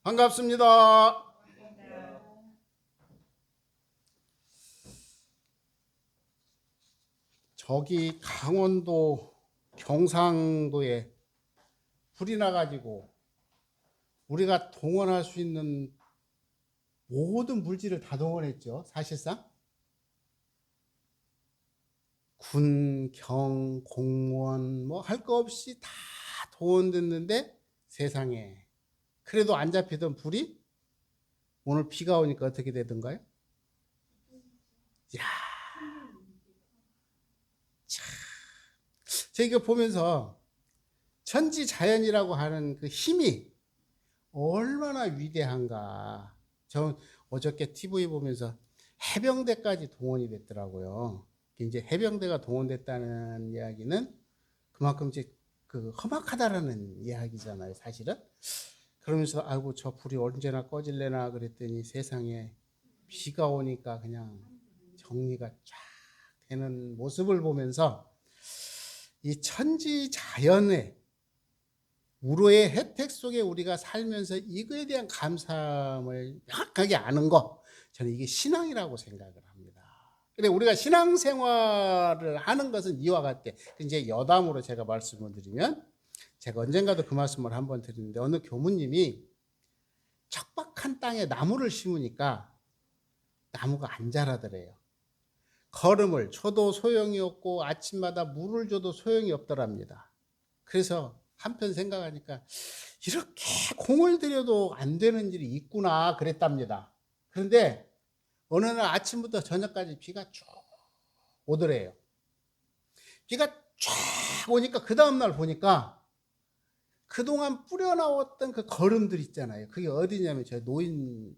반갑습니다. 저기 강원도 경상도에 불이 나가지고 우리가 동원할 수 있는 모든 물질을 다 동원했죠. 사실상 군, 경, 공무원 뭐 할 거 없이 다 동원됐는데 세상에 그래도 안 잡히던 불이 오늘 비가 오니까 어떻게 되던가요? 야, 참. 제가 이거 보면서 천지자연이라고 하는 그 힘이 얼마나 위대한가. 저 어저께 TV 보면서 해병대까지 동원이 됐더라고요. 이제 해병대가 동원됐다는 이야기는 그만큼 이제 그 험악하다라는 이야기잖아요, 사실은. 그러면서 아이고 저 불이 언제나 꺼질래나 그랬더니 세상에 비가 오니까 그냥 정리가 쫙 되는 모습을 보면서 이 천지자연의 우로의 혜택 속에 우리가 살면서 이거에 대한 감사함을 명확하게 아는 거, 저는 이게 신앙이라고 생각을 합니다. 근데 우리가 신앙생활을 하는 것은 이와 같게 이제 여담으로 제가 말씀을 드리면, 제가 언젠가도 그 말씀을 한번 드리는데 어느 교무님이 척박한 땅에 나무를 심으니까 나무가 안 자라더래요. 거름을 쳐도 소용이 없고 아침마다 물을 줘도 소용이 없더랍니다. 그래서 한편 생각하니까 이렇게 공을 들여도 안 되는 일이 있구나 그랬답니다. 그런데 어느 날 아침부터 저녁까지 비가 쭉 오더래요. 비가 쫙 오니까 그 다음날 보니까 그동안 뿌려나왔던 그 거름들 있잖아요. 그게 어디냐면 저희 노인,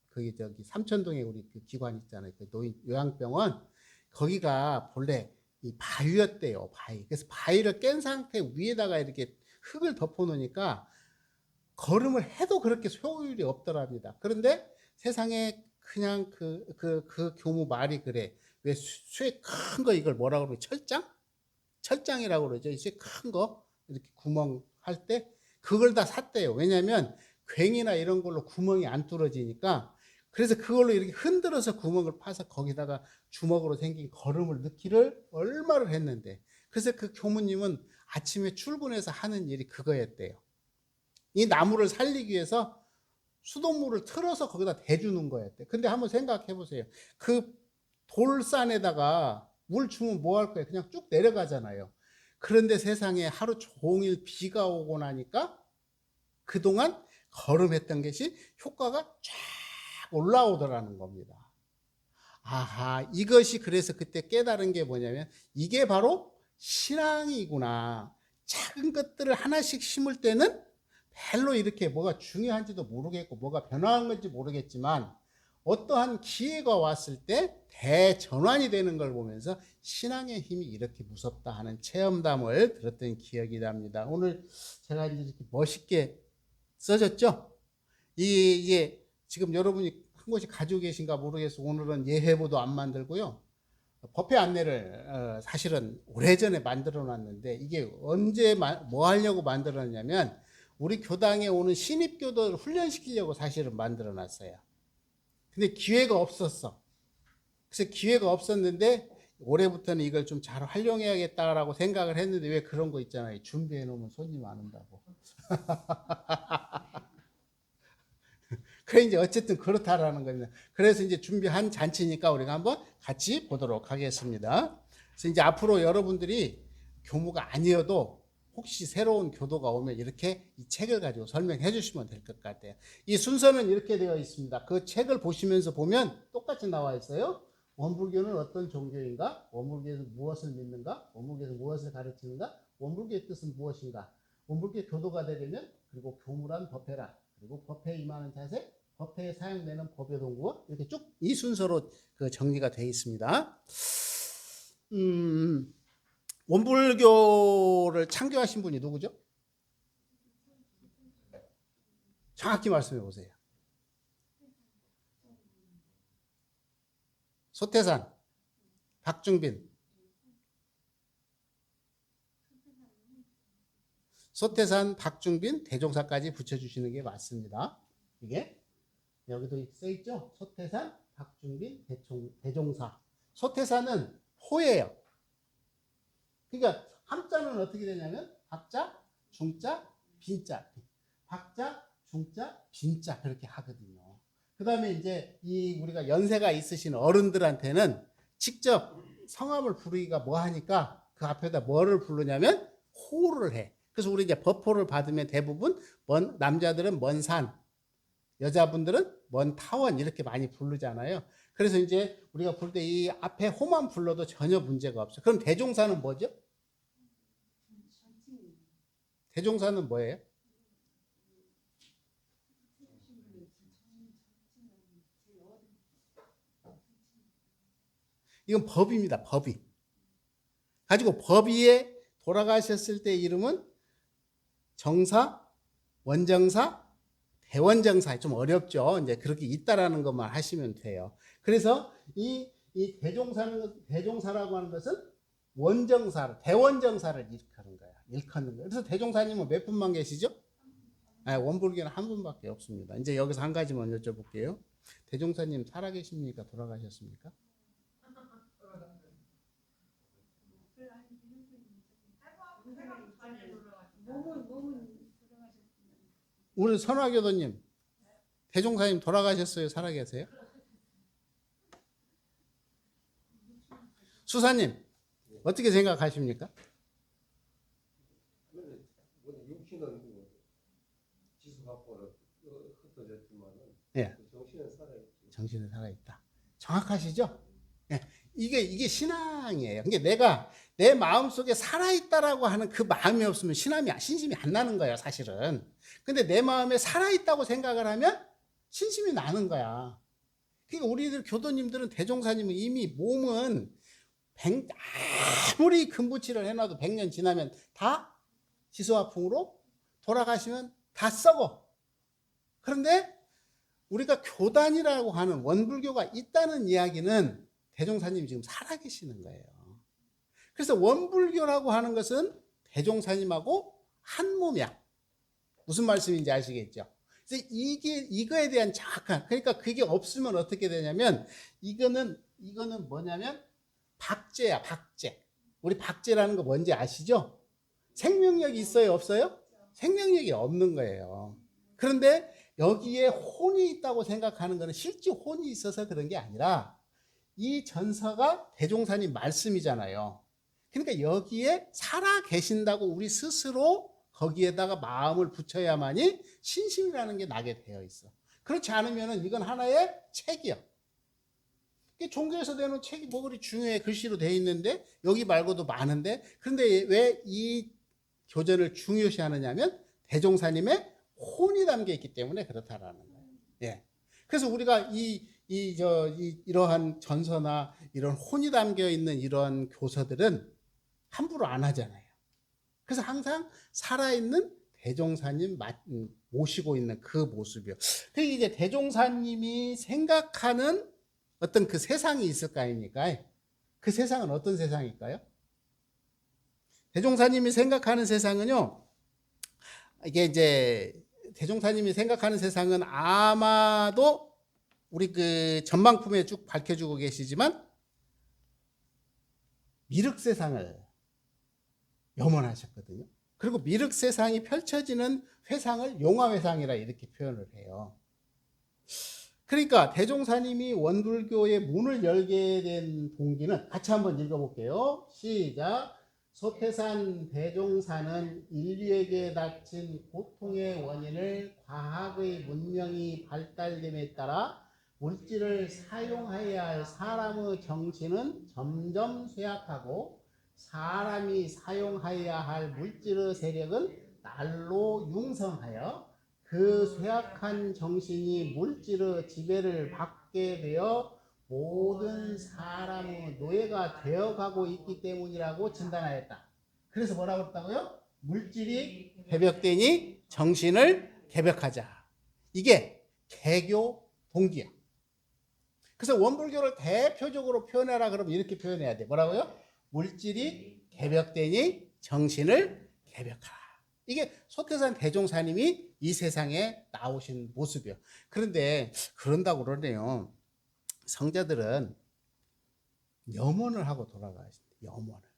그게 저기 삼천동에 우리 그 기관 있잖아요. 그 노인 요양병원, 거기가 본래 이 바위였대요. 바위. 그래서 바위를 깬 상태 위에다가 이렇게 흙을 덮어 놓으니까 걸음을 해도 그렇게 소율이 없더랍니다. 그런데 세상에 그냥 그 교무 말이 그래. 왜 쇠 큰 거 이걸 뭐라고 그러면 철장? 철장이라고 그러죠. 쇠 큰 거 이렇게 구멍 할 때 그걸 다 샀대요. 왜냐하면 괭이나 이런 걸로 구멍이 안 뚫어지니까. 그래서 그걸로 이렇게 흔들어서 구멍을 파서 거기다가 주먹으로 생긴 거름을 넣기를 얼마를 했는데, 그래서 그 교무님은 아침에 출근해서 하는 일이 그거였대요. 이 나무를 살리기 위해서 수돗물을 틀어서 거기다 대주는 거였대. 근데 한번 생각해 보세요. 그 돌산에다가 물 주면 뭐 할 거예요? 그냥 쭉 내려가잖아요. 그런데 세상에 하루 종일 비가 오고 나니까 그동안 거름했던 것이 효과가 쫙 올라오더라는 겁니다. 아하, 이것이 그래서 그때 깨달은 게 뭐냐면 이게 바로 신앙이구나. 작은 것들을 하나씩 심을 때는 별로 이렇게 뭐가 중요한지도 모르겠고 뭐가 변화한 건지 모르겠지만 어떠한 기회가 왔을 때 대전환이 되는 걸 보면서 신앙의 힘이 이렇게 무섭다 하는 체험담을 들었던 기억이 납니다. 오늘 제가 이제 이렇게 멋있게 써졌죠? 이게 지금 여러분이 한 곳이 가지고 계신가 모르겠어. 오늘은 예회보도 안 만들고요. 법회 안내를 사실은 오래전에 만들어 놨는데 이게 언제 뭐 하려고 만들어 놨냐면 우리 교당에 오는 신입교도를 훈련시키려고 사실은 만들어 놨어요. 근데 기회가 없었어. 그래서 기회가 없었는데 올해부터는 이걸 좀 잘 활용해야겠다라고 생각을 했는데 왜 그런 거 있잖아요. 준비해 놓으면 손님 안 온다고. 그래 이제 어쨌든 그렇다라는 겁니다. 그래서 이제 준비한 잔치니까 우리가 한번 같이 보도록 하겠습니다. 그래서 이제 앞으로 여러분들이 교무가 아니어도 혹시 새로운 교도가 오면 이렇게 이 책을 가지고 설명해 주시면 될 것 같아요. 이 순서는 이렇게 되어 있습니다. 그 책을 보시면서 보면 똑같이 나와 있어요. 원불교는 어떤 종교인가? 원불교에서 무엇을 믿는가? 원불교에서 무엇을 가르치는가? 원불교의 뜻은 무엇인가? 원불교 교도가 되려면 그리고 교무란 법회란, 그리고 법회에 임하는 자세, 법회에 사용되는 법의 동구어, 이렇게 쭉 이 순서로 그 정리가 되어 있습니다. 원불교를 창조하신 분이 누구죠? 정확히 말씀해 보세요. 소태산, 박중빈. 소태산, 박중빈, 대종사까지 붙여주시는 게 맞습니다. 이게 여기도 써 있죠. 소태산, 박준빈, 대종사. 소태산은 호예요. 그러니까 함자는 어떻게 되냐면 박자, 중자, 빈자. 박자, 중자, 빈자 그렇게 하거든요. 그 다음에 이제 이 우리가 연세가 있으신 어른들한테는 직접 성함을 부르기가 뭐 하니까 그 앞에다 뭐를 부르냐면 호를 해. 그래서 우리 이제 법호를 받으면 대부분 남자들은 먼 산, 여자분들은 먼 타원 이렇게 많이 부르잖아요. 그래서 이제 우리가 부를 때 이 앞에 호만 불러도 전혀 문제가 없어요. 그럼 대종사는 뭐죠? 대종사는 뭐예요? 이건 법입니다. 법이. 가지고 법위에 돌아가셨을 때 이름은 정사, 원정사, 대원정사. 좀 어렵죠. 이제 그렇게 있다라는 것만 하시면 돼요. 그래서 이 대종사라고 하는 것은 원정사, 대원정사를 일컫는 거야. 일컫는 거야. 그래서 대종사님은 몇 분만 계시죠? 원불교는 한 분밖에 없습니다. 이제 여기서 한 가지만 여쭤볼게요. 대종사님 살아계십니까? 돌아가셨습니까? 우리 선화교도님, 대종사님 돌아가셨어요? 살아계세요? 수사님, 어떻게 생각하십니까? 육신은 지수받고 흩어졌지만은 예, 정신은 살아있지. 정신은 살아있다. 정확하시죠? 예, 이게 신앙이에요. 그러니까 내가 내 마음속에 살아있다라고 하는 그 마음이 없으면 신심이 안 나는 거예요, 사실은. 근데 내 마음에 살아있다고 생각을 하면 신심이 나는 거야. 그러니까 우리들 교도님들은 대종사님은 이미 몸은 아무리 금부치를 해놔도 100년 지나면 다 지수화풍으로 돌아가시면 다 썩어. 그런데 우리가 교단이라고 하는 원불교가 있다는 이야기는 대종사님이 지금 살아계시는 거예요. 그래서 원불교라고 하는 것은 대종사님하고 한 몸이야. 무슨 말씀인지 아시겠죠? 그래서 이거에 대한 정확한, 그러니까 그게 없으면 어떻게 되냐면 이거는 뭐냐면 박제야, 박제. 우리 박제라는 거 뭔지 아시죠? 생명력이 있어요, 없어요? 생명력이 없는 거예요. 그런데 여기에 혼이 있다고 생각하는 것은 실제 혼이 있어서 그런 게 아니라 이 전서가 대종사님 말씀이잖아요. 그러니까 여기에 살아 계신다고 우리 스스로 거기에다가 마음을 붙여야만이 신심이라는 게 나게 되어 있어. 그렇지 않으면 이건 하나의 책이야. 종교에서 내는 책이 뭐 그리 중요해. 글씨로 되어 있는데 여기 말고도 많은데, 그런데 왜 이 교전을 중요시 하느냐면 대종사님의 혼이 담겨 있기 때문에 그렇다라는 거예요. 예. 그래서 우리가 이러한 전서나 이런 혼이 담겨 있는 이런 교서들은 함부로 안 하잖아요. 그래서 항상 살아있는 대종사님 모시고 있는 그 모습이요. 그리고 이제 대종사님이 생각하는 어떤 그 세상이 있을 거 아닙니까? 그 세상은 어떤 세상일까요? 대종사님이 생각하는 세상은요, 이게 이제 대종사님이 생각하는 세상은 아마도 우리 그 전방품에 쭉 밝혀주고 계시지만 미륵 세상을 염원하셨거든요. 그리고 미륵 세상이 펼쳐지는 회상을 용화회상이라 이렇게 표현을 해요. 그러니까 대종사님이 원불교의 문을 열게 된 동기는 같이 한번 읽어볼게요. 시작. 소태산 대종사는 인류에게 닥친 고통의 원인을 과학의 문명이 발달됨에 따라 물질을 사용해야 할 사람의 정신은 점점 쇠약하고 사람이 사용해야 할 물질의 세력은 날로 융성하여 그 쇠약한 정신이 물질의 지배를 받게 되어 모든 사람의 노예가 되어가고 있기 때문이라고 진단하였다. 그래서 뭐라고 했다고요? 물질이 개벽되니 정신을 개벽하자. 이게 개교 동기야. 그래서 원불교를 대표적으로 표현하라 그러면 이렇게 표현해야 돼. 뭐라고요? 물질이 개벽되니 정신을 개벽하라. 이게 소태산 대종사님이 이 세상에 나오신 모습이에요. 그런데 그런다고 그러네요. 성자들은 염원을 하고 돌아가신대. 염원을.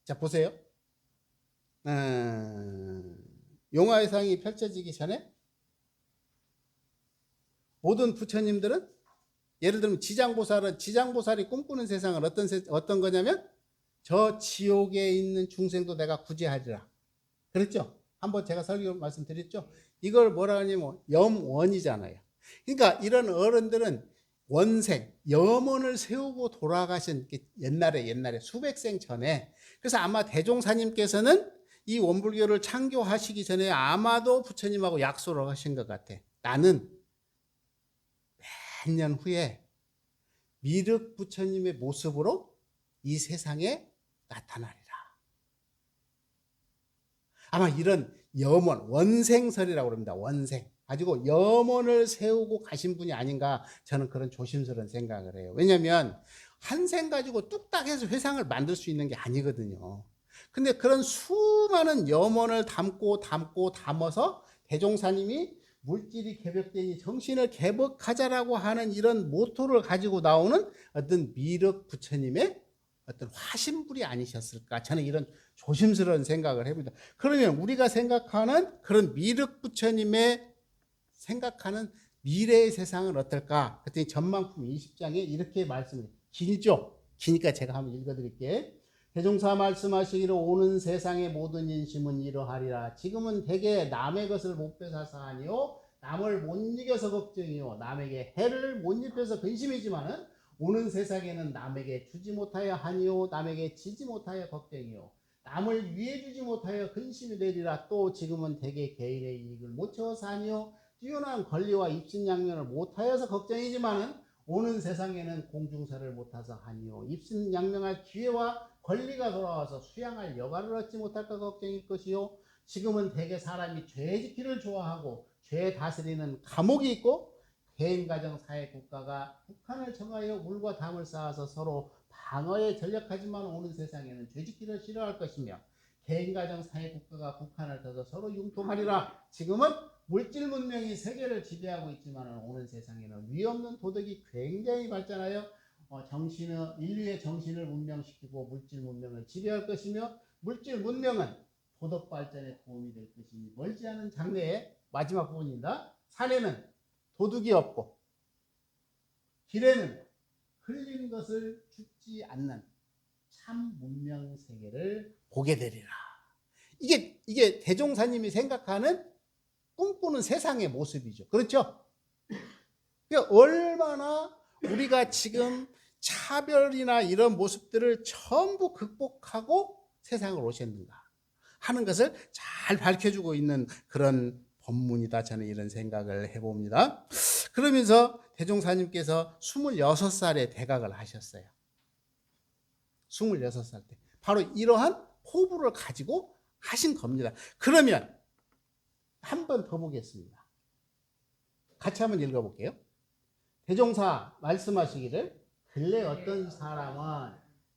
자, 보세요. 용화의상이 펼쳐지기 전에 모든 부처님들은 예를 들면 지장보살이 꿈꾸는 세상은 어떤 거냐면 저 지옥에 있는 중생도 내가 구제하리라. 그랬죠? 한번 제가 설교 말씀드렸죠? 이걸 뭐라 하냐면 염원이잖아요. 그러니까 이런 어른들은 원생, 염원을 세우고 돌아가신 옛날에 수백 생 전에 그래서 아마 대종사님께서는 이 원불교를 창교하시기 전에 아마도 부처님하고 약속을 하신 것 같아. 나는 몇 년 후에 미륵 부처님의 모습으로 이 세상에 나타나리라. 아마 이런 염원, 원생설이라고 합니다. 원생. 가지고 염원을 세우고 가신 분이 아닌가 저는 그런 조심스러운 생각을 해요. 왜냐하면 한 생 가지고 뚝딱 해서 회상을 만들 수 있는 게 아니거든요. 근데 그런 수많은 염원을 담아서 대종사님이 물질이 개벽되니 정신을 개벽하자라고 하는 이런 모토를 가지고 나오는 어떤 미륵 부처님의 어떤 화신불이 아니셨을까 저는 이런 조심스러운 생각을 해봅니다. 그러면 우리가 생각하는 그런 미륵 부처님의 생각하는 미래의 세상은 어떨까? 그랬더니 전망품 20장에 이렇게 말씀을 길죠? 기니까 제가 한번 읽어드릴게요. 대종사 말씀하시기를 오는 세상의 모든 인심은 이러하리라. 지금은 대개 남의 것을 못 뺏어서 하니요 남을 못 이겨서 걱정이요 남에게 해를 못 입혀서 근심이지만은 오는 세상에는 남에게 주지 못하여 하니요 남에게 지지 못하여 걱정이요 남을 위해 주지 못하여 근심이 되리라. 또 지금은 대개 개인의 이익을 못 채워서 하니요 뛰어난 권리와 입신양면을 못하여서 걱정이지만은 오는 세상에는 공중사를 못하서 하니요 입신양명할 기회와 권리가 돌아와서 수양할 여가를 얻지 못할까 걱정일 것이요 지금은 대개 사람이 죄 지키를 좋아하고 죄 다스리는 감옥이 있고 개인 가정 사회 국가가 북한을 정하여 물과 담을 쌓아서 서로 방어에 전력하지만 오는 세상에는 죄 지키를 싫어할 것이며 개인 가정 사회 국가가 북한을 터서 서로 융통하리라. 지금은 물질 문명이 세계를 지배하고 있지만 오는 세상에는 위없는 도덕이 굉장히 발전하여 인류의 정신을 문명시키고 물질 문명을 지배할 것이며 물질 문명은 도덕 발전에 도움이 될 것이니 멀지 않은 장래에 마지막 부분입니다. 산에는 도둑이 없고 길에는 흘린 것을 줍지 않는 참 문명 세계를 보게 되리라. 이게 대종사님이 생각하는 꿈꾸는 세상의 모습이죠. 그렇죠? 그러니까 얼마나 우리가 지금 차별이나 이런 모습들을 전부 극복하고 세상을 오셨는가 하는 것을 잘 밝혀주고 있는 그런 법문이다. 저는 이런 생각을 해봅니다. 그러면서 대종사님께서 26살에 대각을 하셨어요. 26살 때. 바로 이러한 포부를 가지고 하신 겁니다. 그러면 한 번 더 보겠습니다. 같이 한번 읽어볼게요. 대종사 말씀하시기를 근래 어떤 사람은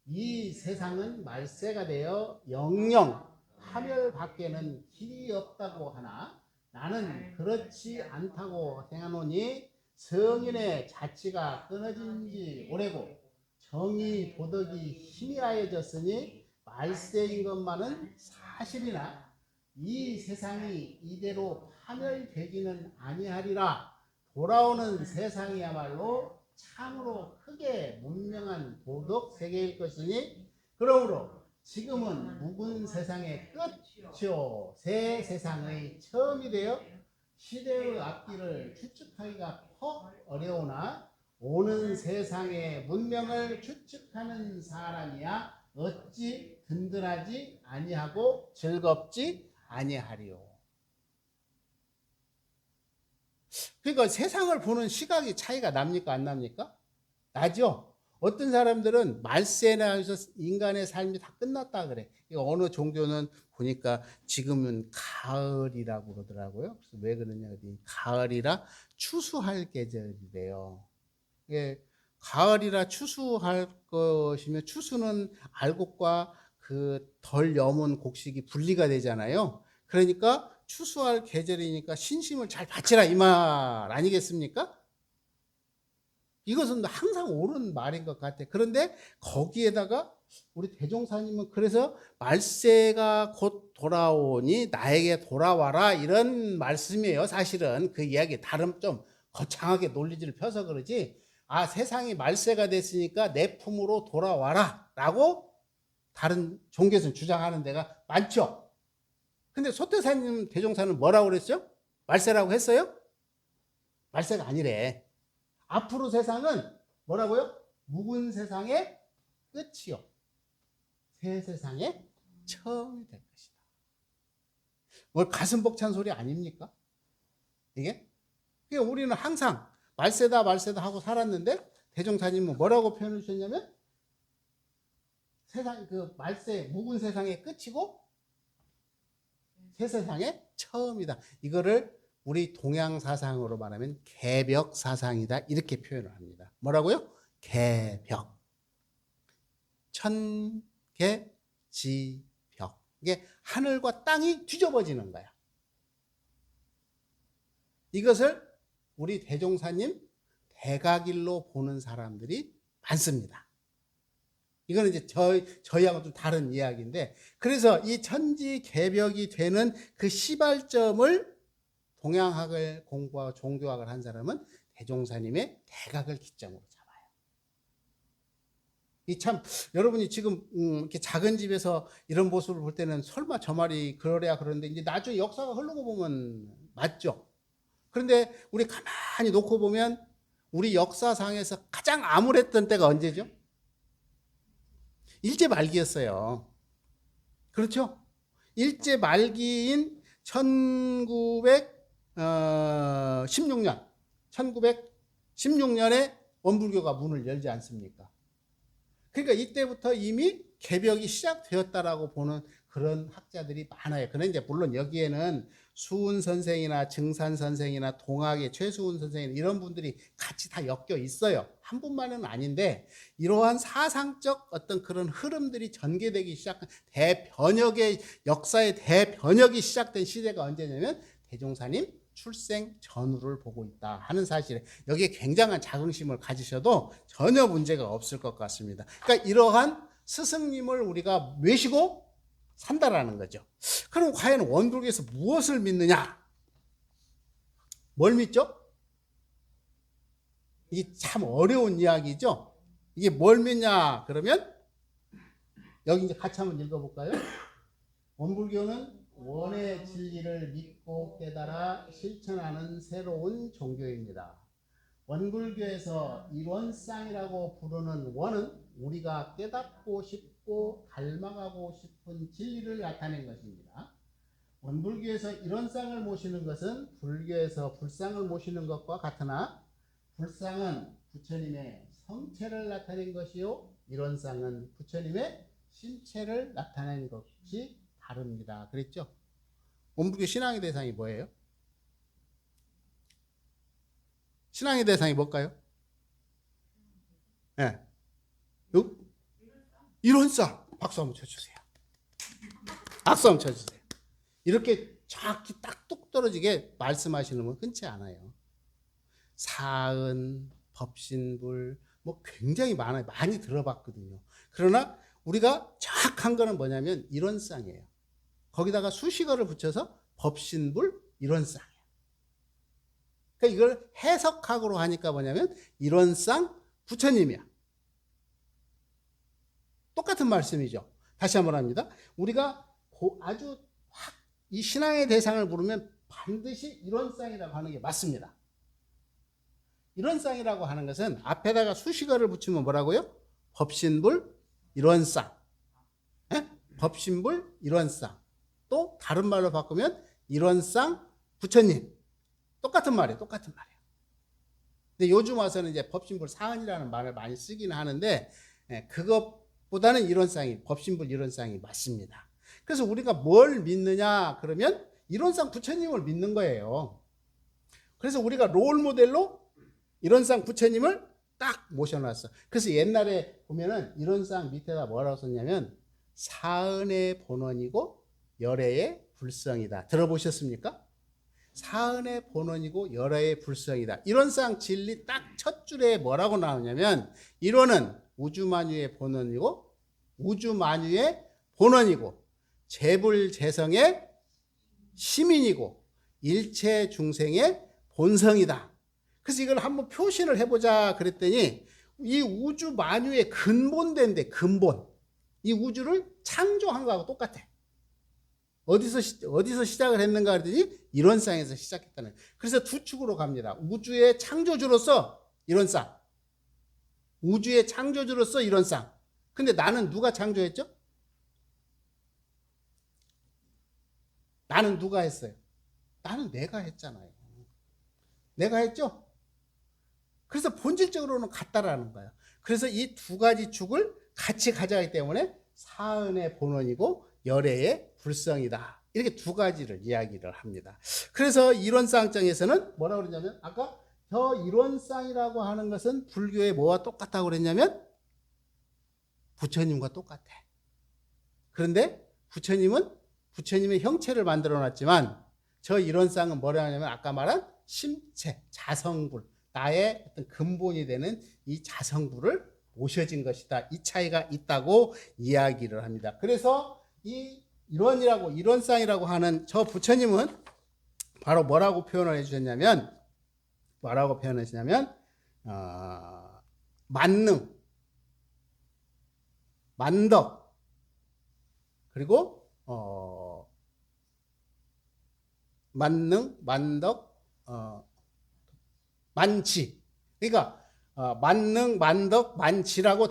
이 세상은 말세가 되어 영영 파멸 밖에는 길이 없다고 하나 나는 그렇지 않다고 생각하노니 성인의 자치가 끊어진 지 오래고 정의 도덕이 희미하여졌으니 말세인 것만은 사실이나 이 세상이 이대로 파멸되지는 아니하리라. 돌아오는 세상이야말로 참으로 크게 문명한 도덕 세계일 것이니 그러므로 지금은 묵은 세상의 끝이요 새 세상의 처음이 되어 시대의 앞길을 추측하기가 퍽 어려우나 오는 세상의 문명을 추측하는 사람이야 어찌 든든하지 아니하고 즐겁지 아니하리요. 그러니까 세상을 보는 시각이 차이가 납니까 안 납니까? 나죠. 어떤 사람들은 말세나 해서 인간의 삶이 다 끝났다 그래. 어느 종교는 보니까 지금은 가을이라고 그러더라고요. 그래서 왜 그러냐 그랬더니 가을이라 추수할 계절이래요. 예, 가을이라 추수할 것이면 추수는 알곡과 그 덜 여문 곡식이 분리가 되잖아요. 그러니까 추수할 계절이니까 신심을 잘 바치라 이 말 아니겠습니까? 이것은 항상 옳은 말인 것 같아. 그런데 거기에다가 우리 대종사님은 그래서 말세가 곧 돌아오니 나에게 돌아와라 이런 말씀이에요. 사실은 그 이야기 다른 좀 거창하게 논리를 펴서 그러지. 아, 세상이 말세가 됐으니까 내 품으로 돌아와라 라고 다른 종교에서는 주장하는 데가 많죠. 근데 소태사님 대종사는 뭐라고 그랬죠? 말세라고 했어요? 말세가 아니래. 앞으로 세상은 뭐라고요? 묵은 세상의 끝이요. 새 세상의 처음이 될 것이다. 뭘 가슴 벅찬 소리 아닙니까? 이게? 그러니까 우리는 항상 말세다 말세다 하고 살았는데 대종사님은 뭐라고 표현을 주셨냐면 세상 그 말세 묵은 세상의 끝이고 새 세상의 처음이다. 이거를 우리 동양 사상으로 말하면 개벽 사상이다 이렇게 표현을 합니다. 뭐라고요? 개벽. 천개지벽. 이게 하늘과 땅이 뒤집어지는 거야. 이것을 우리 대종사님 대각일로 보는 사람들이 많습니다. 이거는 이제 저희하고 좀 다른 이야기인데, 그래서 이 천지개벽이 되는 그 시발점을 동양학을 공부하고 종교학을 한 사람은 대종사님의 대각을 기점으로 잡아요. 이 참 여러분이 지금 이렇게 작은 집에서 이런 모습을 볼 때는 설마 저 말이 그러랴 그러는데 이제 나중에 역사가 흐르고 보면 맞죠. 그런데 우리 가만히 놓고 보면 우리 역사상에서 가장 암울했던 때가 언제죠? 일제 말기였어요. 그렇죠? 일제 말기인 1916년에 원불교가 문을 열지 않습니까? 그러니까 이때부터 이미 개벽이 시작되었다라고 보는 그런 학자들이 많아요. 그런데 이제 물론 여기에는 수은 선생이나 증산 선생이나 동학의 최수은 선생이나 이런 분들이 같이 다 엮여 있어요. 한 분만은 아닌데 이러한 사상적 어떤 그런 흐름들이 전개되기 시작한 대변혁의 역사의 대변혁이 시작된 시대가 언제냐면 대종사님 출생 전후를 보고 있다 하는 사실에 여기에 굉장한 자긍심을 가지셔도 전혀 문제가 없을 것 같습니다. 그러니까 이러한 스승님을 우리가 외시고 산다라는 거죠. 그럼 과연 원불교에서 무엇을 믿느냐? 뭘 믿죠? 이게 참 어려운 이야기죠. 이게 뭘 믿냐? 그러면 여기 이제 같이 한번 읽어볼까요? 원불교는 원의 진리를 믿고 깨달아 실천하는 새로운 종교입니다. 원불교에서 일원상이라고 부르는 원은 우리가 깨닫고 싶고 닮아가고 싶은 진리를 나타낸 것입니다. 원불교에서 일원상을 모시는 것은 불교에서 불상을 모시는 것과 같으나 불상은 부처님의 성체를 나타낸 것이요 일원상은 부처님의 신체를 나타낸 것이 다릅니다. 그랬죠? 원불교 신앙의 대상이 뭐예요? 신앙의 대상이 뭘까요? 예. 네. 일원상. 박수 한번 쳐주세요. 박수 한번 쳐주세요. 이렇게 정확히 딱 뚝 떨어지게 말씀하시는 분 흔치 않아요. 사은, 법신불, 뭐 굉장히 많아요. 많이 들어봤거든요. 그러나 우리가 정확한 거는 뭐냐면 일원상이에요. 거기다가 수식어를 붙여서 법신불 일원상이에요. 그러니까 이걸 해석학으로 하니까 뭐냐면 일원상 부처님이야. 똑같은 말씀이죠. 다시 한번 합니다. 우리가 아주 이 신앙의 대상을 부르면 반드시 일원상이라고 하는 게 맞습니다. 일원상이라고 하는 것은 앞에다가 수식어를 붙이면 뭐라고요? 법신불 일원상. 예? 법신불 일원상. 또 다른 말로 바꾸면 일원상 부처님. 똑같은 말이에요. 똑같은 말이에요. 근데 요즘 와서는 이제 법신불 사은이라는 말을 많이 쓰기는 하는데 그것보다는 일원상이 법신불 일원상이 맞습니다. 그래서 우리가 뭘 믿느냐 그러면 일원상 부처님을 믿는 거예요. 그래서 우리가 롤 모델로 일원상 부처님을 딱 모셔놨어. 그래서 옛날에 보면은 일원상 밑에다 뭐라고 썼냐면 사은의 본원이고 열애의 불성이다. 들어보셨습니까? 사은의 본원이고 열애의 불성이다. 이론상 진리 딱 첫 줄에 뭐라고 나오냐면 이론은 우주만유의 본원이고 우주만유의 본원이고 재불재성의 시민이고 일체 중생의 본성이다. 그래서 이걸 한번 표시를 해보자 그랬더니 이 우주 만유의 근본된데 근본. 이 우주를 창조한 거하고 똑같아. 어디서 시작을 했는가 그랬더니 이론상에서 시작했다는. 그래서 두 축으로 갑니다. 우주의 창조주로서 이론상. 우주의 창조주로서 이론상. 근데 나는 누가 창조했죠? 나는 누가 했어요? 나는 내가 했잖아요. 내가 했죠? 그래서 본질적으로는 같다라는 거예요. 그래서 이 두 가지 축을 같이 가져가기 때문에 사은의 본원이고 열애의 불성이다. 이렇게 두 가지를 이야기를 합니다. 그래서 이론상정에서는 뭐라고 그러냐면 아까 저 이론상이라고 하는 것은 불교의 뭐와 똑같다고 그랬냐면 부처님과 똑같아. 그런데 부처님은 부처님의 형체를 만들어 놨지만 저 이론상은 뭐라 하냐면 아까 말한 심체, 자성불, 나의 어떤 근본이 되는 이 자성불을 모셔진 것이다. 이 차이가 있다고 이야기를 합니다. 그래서 이 이론상이라고 하는 저 부처님은 바로 뭐라고 표현을 해주셨냐면 만능, 만덕, 그리고 만능, 만덕, 만치. 그러니까 만능, 만덕, 만치라고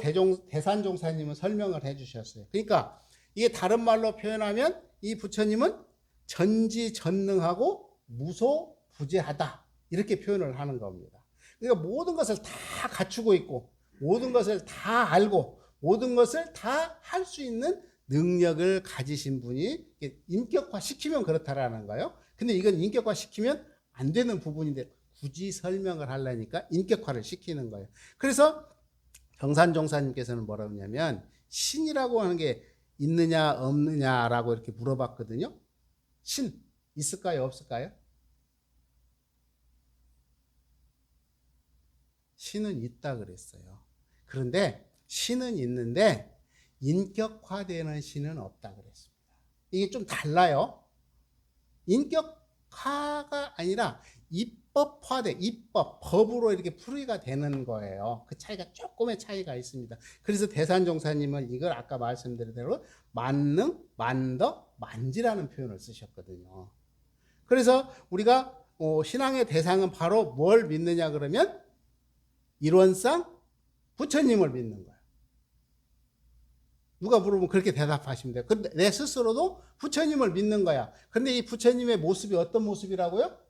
대산종사님은 설명을 해주셨어요. 그러니까 이게 다른 말로 표현하면 이 부처님은 전지전능하고 무소부재하다. 이렇게 표현을 하는 겁니다. 그러니까 모든 것을 다 갖추고 있고 모든 것을 다 알고 모든 것을 다 할 수 있는 능력을 가지신 분이 인격화시키면 그렇다라는 거예요. 근데 이건 인격화시키면 안 되는 부분인데 굳이 설명을 하려니까 인격화를 시키는 거예요. 그래서 정산종사님께서는 뭐라고 하냐면 신이라고 하는 게 있느냐 없느냐라고 이렇게 물어봤거든요. 신 있을까요 없을까요? 신은 있다 그랬어요. 그런데 신은 있는데 인격화되는 신은 없다 그랬습니다. 이게 좀 달라요. 인격화가 아니라 입법화돼, 법으로 이렇게 풀이가 되는 거예요. 그 차이가 조금의 차이가 있습니다. 그래서 대산종사님은 이걸 아까 말씀드린 대로 만능, 만덕, 만지라는 표현을 쓰셨거든요. 그래서 우리가 신앙의 대상은 바로 뭘 믿느냐 그러면 이론상 부처님을 믿는 거예요. 누가 물어보면 그렇게 대답하시면 돼요. 근데 내 스스로도 부처님을 믿는 거야. 근데 이 부처님의 모습이 어떤 모습이라고요?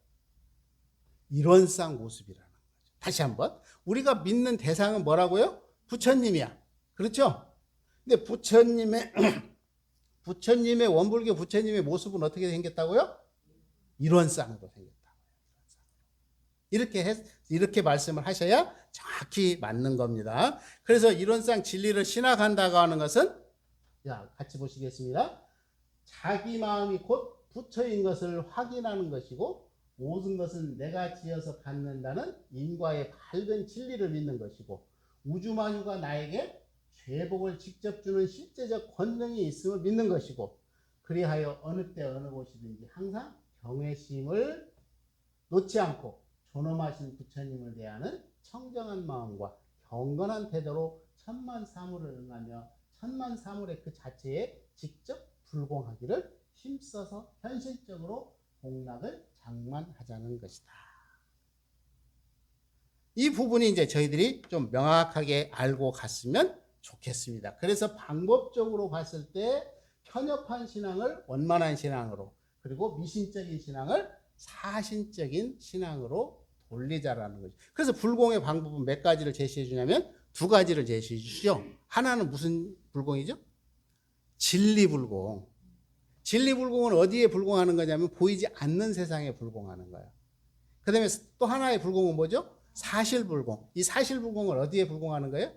이론상 모습이라는 거죠. 다시 한번. 우리가 믿는 대상은 뭐라고요? 부처님이야. 그렇죠? 근데 부처님의 원불교 부처님의 모습은 어떻게 생겼다고요? 이론상으로 생겼다고요. 이렇게 말씀을 하셔야 정확히 맞는 겁니다. 그래서 이론상 진리를 신학한다고 하는 것은 같이 보시겠습니다. 자기 마음이 곧 부처인 것을 확인하는 것이고 모든 것은 내가 지어서 갖는다는 인과의 밝은 진리를 믿는 것이고 우주만유가 나에게 죄복을 직접 주는 실제적 권능이 있음을 믿는 것이고 그리하여 어느 때 어느 곳이든지 항상 경외심을 놓지 않고 존엄하신 부처님을 대하는 청정한 마음과 경건한 태도로 천만사물을 응하며 천만사물의 그 자체에 직접 불공하기를 힘써서 현실적으로 공락을 장만하자는 것이다. 이 부분이 이제 저희들이 좀 명확하게 알고 갔으면 좋겠습니다. 그래서 방법적으로 봤을 때 편협한 신앙을 원만한 신앙으로 그리고 미신적인 신앙을 사신적인 신앙으로 돌리자라는 거죠. 그래서 불공의 방법은 몇 가지를 제시해 주냐면 두 가지를 제시해 주시죠. 하나는 무슨 불공이죠? 진리불공. 진리불공은 어디에 불공하는 거냐면 보이지 않는 세상에 불공하는 거예요. 그 다음에 또 하나의 불공은 뭐죠? 사실불공. 이 사실불공을 어디에 불공하는 거예요?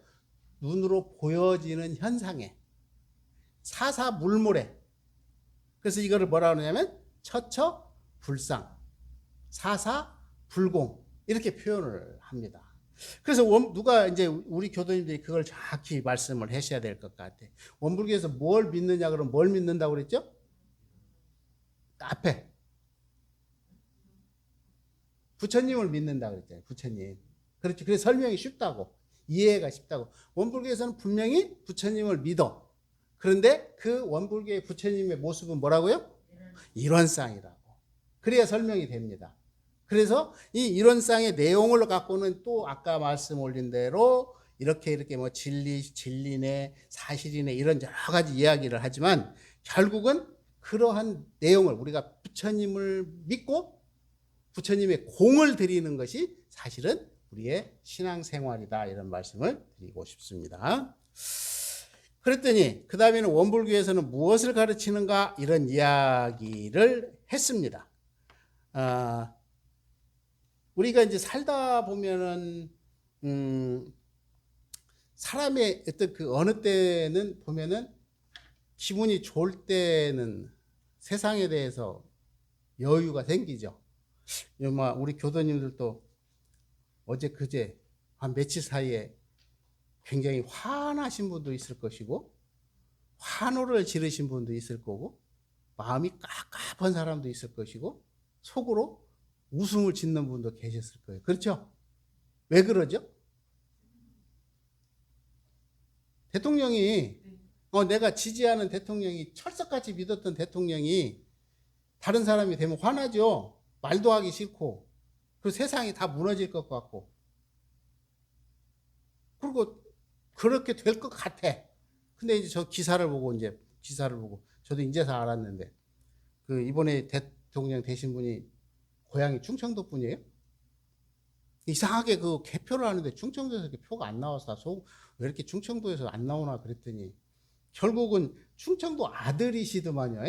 눈으로 보여지는 현상에 사사물물에 그래서 이거를 뭐라 그러냐면 처처불상, 사사불공 이렇게 표현을 합니다. 그래서 누가 이제 우리 교도님들이 그걸 정확히 말씀을 하셔야 될 것 같아. 원불교에서 뭘 믿느냐 그러면 뭘 믿는다고 그랬죠? 앞에 부처님을 믿는다 그랬잖아요. 부처님. 그렇지. 그래서 설명이 쉽다고. 이해가 쉽다고. 원불교에서는 분명히 부처님을 믿어. 그런데 그 원불교의 부처님의 모습은 뭐라고요? 일원상이라고. 그래야 설명이 됩니다. 그래서 이 일원상의 내용을 갖고는 또 아까 말씀 올린 대로 이렇게 뭐 진리네, 사실이네 이런 여러 가지 이야기를 하지만 결국은 그러한 내용을 우리가 부처님을 믿고 부처님의 공을 드리는 것이 사실은 우리의 신앙생활이다 이런 말씀을 드리고 싶습니다. 그랬더니 그 다음에는 원불교에서는 무엇을 가르치는가 이런 이야기를 했습니다. 우리가 이제 살다 보면은 사람의 어떤 그 어느 때는 보면은 기분이 좋을 때는 세상에 대해서 여유가 생기죠. 우리 교도님들도 어제 그제 한 며칠 사이에 굉장히 화나신 분도 있을 것이고 환호를 지르신 분도 있을 거고 마음이 깝깝한 사람도 있을 것이고 속으로 웃음을 짓는 분도 계셨을 거예요. 그렇죠? 왜 그러죠? 대통령이 내가 지지하는 대통령이 철석같이 믿었던 대통령이 다른 사람이 되면 화나죠. 말도 하기 싫고 그리고 세상이 다 무너질 것 같고 그리고 그렇게 될 것 같아. 근데 이제 저 기사를 보고 저도 이제서 알았는데 그 이번에 대통령 되신 분이 고향이 충청도 분이에요. 이상하게 그 개표를 하는데 충청도에서 이렇게 표가 안 나와서 왜 이렇게 충청도에서 안 나오나 그랬더니 결국은 충청도 아들이시더만요.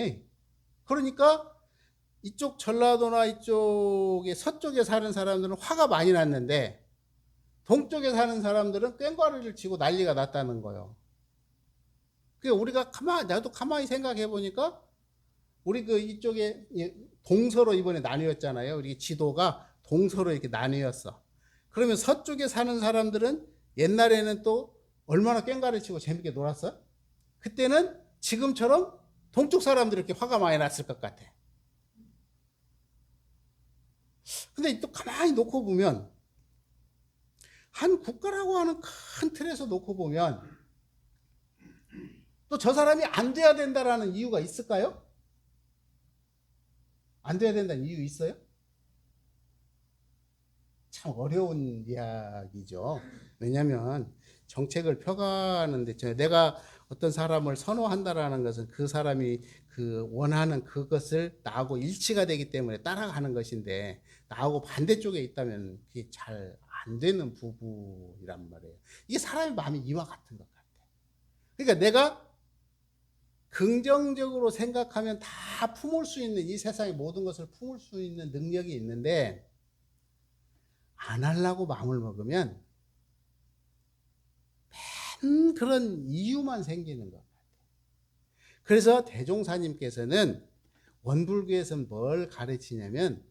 그러니까 이쪽 전라도나 이쪽에 서쪽에 사는 사람들은 화가 많이 났는데 동쪽에 사는 사람들은 꽹과리를 치고 난리가 났다는 거예요. 그러니까 우리가 나도 가만히 생각해 보니까 우리 그 이쪽에 동서로 이번에 나뉘었잖아요. 우리 지도가 동서로 이렇게 나뉘었어. 그러면 서쪽에 사는 사람들은 옛날에는 또 얼마나 꽹과리 치고 재밌게 놀았어? 그때는 지금처럼 동쪽 사람들이 이렇게 화가 많이 났을 것 같아. 근데 또 가만히 놓고 보면 한 국가라고 하는 큰 틀에서 놓고 보면 또 저 사람이 안 돼야 된다라는 이유가 있을까요? 안 돼야 된다는 이유 있어요? 참 어려운 이야기죠. 왜냐하면 정책을 펴가는데 내가 어떤 사람을 선호한다라는 것은 그 사람이 그 원하는 그것을 나하고 일치가 되기 때문에 따라가는 것인데 나하고 반대쪽에 있다면 그게 잘 안 되는 부부이란 말이에요. 이게 사람의 마음이 이와 같은 것 같아. 그러니까 내가 긍정적으로 생각하면 다 품을 수 있는 이 세상의 모든 것을 품을 수 있는 능력이 있는데 안 하려고 마음을 먹으면 그런 이유만 생기는 것 같아요. 그래서 대종사님께서는 원불교에서는 뭘 가르치냐면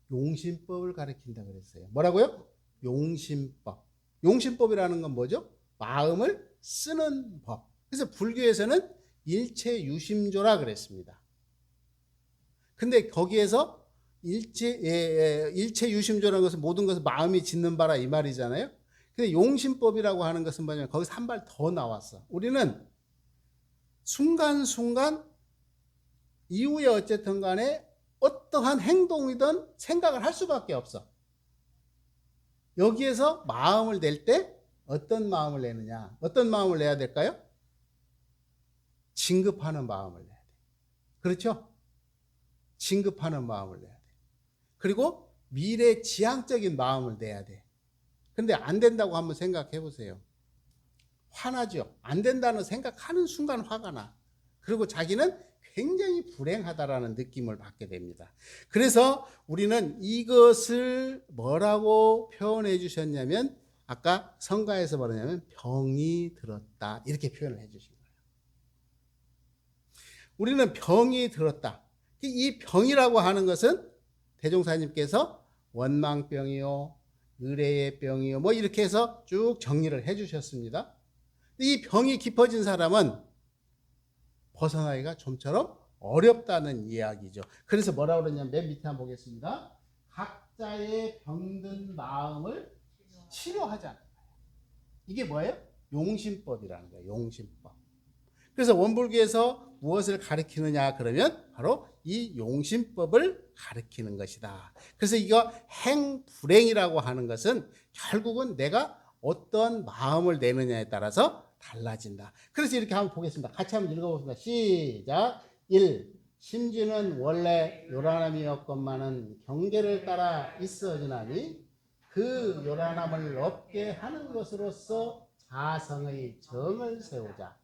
용심법을 가르친다 그랬어요. 뭐라고요? 용심법. 용심법이라는 건 뭐죠? 마음을 쓰는 법. 그래서 불교에서는 일체유심조라 그랬습니다. 근데 거기에서 일체유심조라는 것은 모든 것을 마음이 짓는 바라 이 말이잖아요. 근데 용심법이라고 하는 것은 뭐냐면 거기서 한 발 더 나왔어. 우리는 순간순간 이후에 어쨌든 간에 어떠한 행동이든 생각을 할 수밖에 없어. 여기에서 마음을 낼 때 어떤 마음을 내느냐? 어떤 마음을 내야 될까요? 진급하는 마음을 내야 돼. 그렇죠? 진급하는 마음을 내야 돼. 그리고 미래지향적인 마음을 내야 돼. 근데 안 된다고 한번 생각해 보세요. 화나죠? 안 된다는 생각하는 순간 화가 나. 그리고 자기는 굉장히 불행하다라는 느낌을 받게 됩니다. 그래서 우리는 이것을 뭐라고 표현해 주셨냐면 아까 성가에서 뭐냐면 병이 들었다 이렇게 표현을 해 주신 거예요. 우리는 병이 들었다. 이 병이라고 하는 것은 대종사님께서 원망병이요, 의뢰의 병이요, 뭐 이렇게 해서 쭉 정리를 해 주셨습니다. 이 병이 깊어진 사람은 벗어나기가 좀처럼 어렵다는 이야기죠. 그래서 뭐라고 그러냐면 맨 밑에 한번 보겠습니다. 각자의 병든 마음을 치료하자는 거예요. 이게 뭐예요? 용심법이라는 거예요. 용심법. 그래서 원불교에서 무엇을 가르치느냐 그러면 바로 이 용심법을 가르치는 것이다. 그래서 이거 행불행이라고 하는 것은 결국은 내가 어떤 마음을 내느냐에 따라서 달라진다. 그래서 이렇게 한번 보겠습니다. 같이 한번 읽어보겠습니다. 시작. 1. 심지는 원래 요란함이었건만은 경계를 따라 있어지나니 그 요란함을 없게 하는 것으로서 자성의 정을 세우자.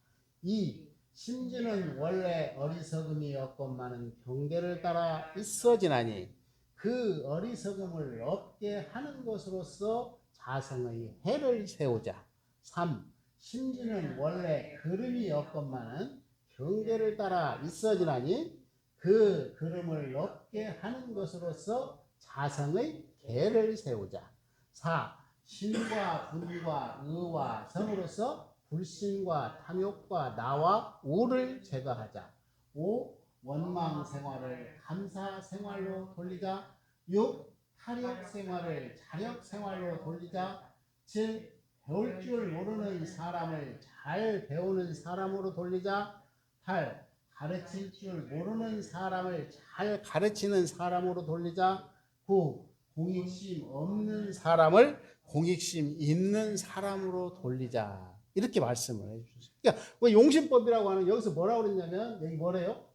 2. 심지는 원래 어리석음이었건만은 경계를 따라 있어지나니 그 어리석음을 없게 하는 것으로서 자성의 해를 세우자. 3. 심지는 원래 그름이었건만은 경계를 따라 있어지나니 그 그름을 없게 하는 것으로서 자성의 계를 세우자. 4. 신과 분과 의와 성으로서 불신과 탐욕과 나와 우를 제거하자. 5. 원망 생활을 감사 생활로 돌리자. 6. 타력 생활을 자력 생활로 돌리자. 7. 배울 줄 모르는 사람을 잘 배우는 사람으로 돌리자. 8. 가르칠 줄 모르는 사람을 잘 가르치는 사람으로 돌리자. 9. 공익심 없는 사람을 공익심 있는 사람으로 돌리자. 이렇게 말씀을 해주셨어요. 그러니까 용심법이라고 하는 여기서 뭐라고 그랬냐면 여기 뭐래요?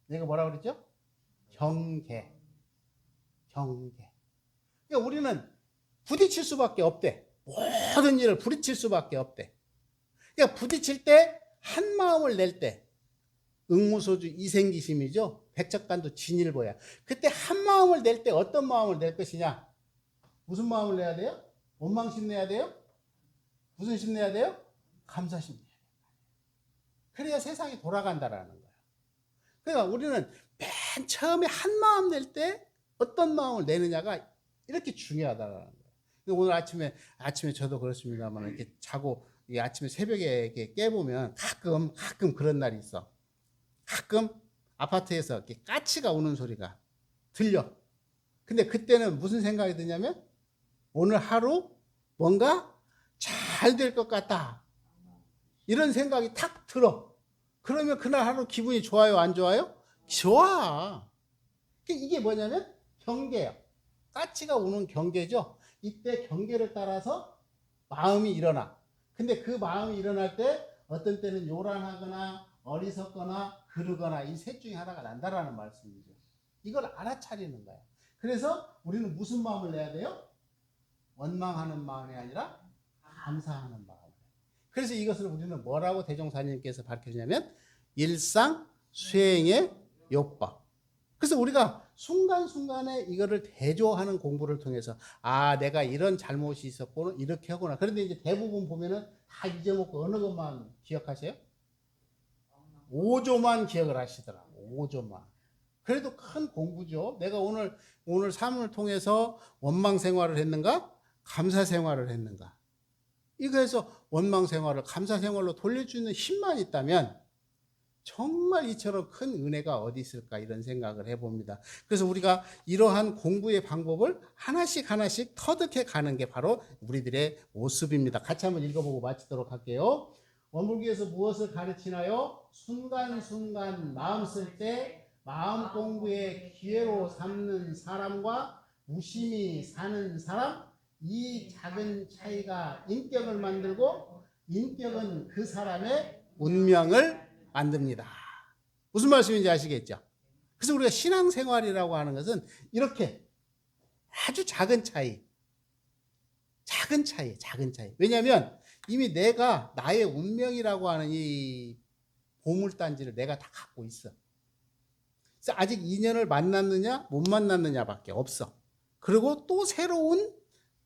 여기가 뭐라고 그랬죠? 경계. 경계. 그러니까 우리는 부딪힐 수밖에 없대. 모든 일을 부딪힐 수밖에 없대. 그러니까 부딪힐 때 한 마음을 낼 때 응무소주 이생기심이죠. 백척간도 진일보야. 그때 한 마음을 낼 때 어떤 마음을 낼 것이냐? 무슨 마음을 내야 돼요? 원망심 내야 돼요? 무슨 심 내야 돼요? 감사심 내야 돼요. 그래야 세상이 돌아간다라는 거야. 그러니까 우리는 맨 처음에 한 마음 낼 때 어떤 마음을 내느냐가 이렇게 중요하다라는 거예요. 오늘 아침에 저도 그렇습니다만 이렇게 자고 아침에 새벽에 이렇게 깨보면 가끔 그런 날이 있어. 가끔 아파트에서 이렇게 까치가 우는 소리가 들려. 근데 그때는 무슨 생각이 드냐면 오늘 하루 뭔가 잘 될 것 같다. 이런 생각이 탁 들어. 그러면 그날 하루 기분이 좋아요, 안 좋아요? 좋아. 이게 뭐냐면 경계예요. 까치가 우는 경계죠. 이때 경계를 따라서 마음이 일어나. 근데 그 마음이 일어날 때 어떤 때는 요란하거나 어리석거나 그러거나 이 셋 중에 하나가 난다라는 말씀이죠. 이걸 알아차리는 거예요. 그래서 우리는 무슨 마음을 내야 돼요? 원망하는 마음이 아니라 감사하는 마음. 그래서 이것을 우리는 뭐라고 대종사님께서 밝혀주냐면 일상 수행의 요법. 그래서 우리가 순간순간에 이거를 대조하는 공부를 통해서 내가 이런 잘못이 있었구나 이렇게 하구나. 그런데 이제 대부분 보면은 다 잊어먹고 어느 것만 기억하세요? 5조만 기억을 하시더라고. 5조만. 그래도 큰 공부죠. 내가 오늘 삶을 통해서 원망 생활을 했는가? 감사 생활을 했는가? 이거에서 원망 생활을 감사 생활로 돌릴 수 있는 힘만 있다면 정말 이처럼 큰 은혜가 어디 있을까 이런 생각을 해봅니다. 그래서 우리가 이러한 공부의 방법을 하나씩 터득해 가는 게 바로 우리들의 모습입니다. 같이 한번 읽어보고 마치도록 할게요. 원불교에서 무엇을 가르치나요? 순간순간 마음 쓸 때 마음 공부의 기회로 삼는 사람과 무심히 사는 사람, 이 작은 차이가 인격을 만들고 인격은 그 사람의 운명을 만듭니다. 무슨 말씀인지 아시겠죠? 그래서 우리가 신앙생활이라고 하는 것은 이렇게 아주 작은 차이. 왜냐하면 이미 내가 나의 운명이라고 하는 이 보물단지를 내가 다 갖고 있어. 그래서 아직 인연을 만났느냐 못 만났느냐밖에 없어. 그리고 또 새로운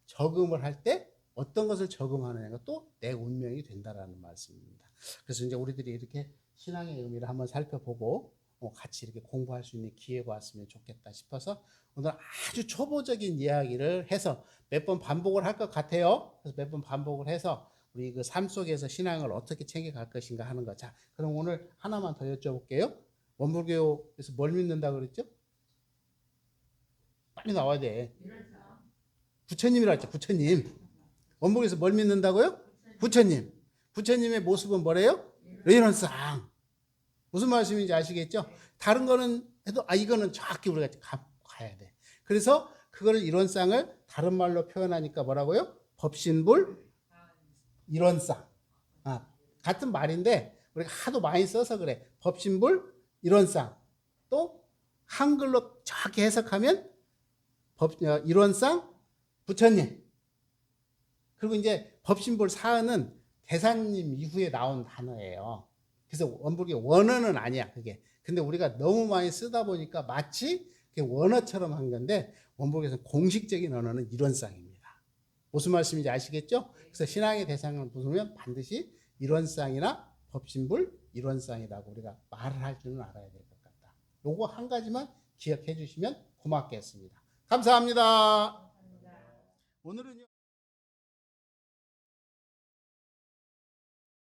적응을 할 때 어떤 것을 적응하느냐가 또 내 운명이 된다라는 말씀입니다. 그래서 이제 우리들이 이렇게 신앙의 의미를 한번 살펴보고 같이 이렇게 공부할 수 있는 기회가 왔으면 좋겠다 싶어서 오늘 아주 초보적인 이야기를 해서 몇 번 반복을 할 것 같아요. 그래서 몇 번 반복을 해서 우리 그 삶 속에서 신앙을 어떻게 챙겨갈 것인가 하는 거. 자, 그럼 오늘 하나만 더 여쭤볼게요. 원불교에서 뭘 믿는다 그랬죠? 빨리 나와야 돼. 부처님이라 했죠. 부처님. 원불교에서 뭘 믿는다고요? 부처님. 부처님의 모습은 뭐래요? 르인원상. 무슨 말씀인지 아시겠죠? 다른 거는 해도 이거는 정확히 우리가 가야 돼. 그래서 그거를 이론상을 다른 말로 표현하니까 뭐라고요? 법신불 이론상. 같은 말인데 우리가 하도 많이 써서 그래. 법신불 이론상. 또 한글로 정확히 해석하면 이론상 부처님. 그리고 이제 법신불 사은은 대사님 이후에 나온 단어예요. 그래서 원불교 원어는 아니야, 그게. 근데 우리가 너무 많이 쓰다 보니까 마치 원어처럼 한 건데 원불교에서 공식적인 언어는 이론상입니다. 무슨 말씀인지 아시겠죠? 그래서 신앙의 대상을 부르면 반드시 이론상이나 법신불 이론상이라고 우리가 말을 할 줄은 알아야 될 것 같다. 요거 한 가지만 기억해 주시면 고맙겠습니다. 감사합니다. 오늘은요.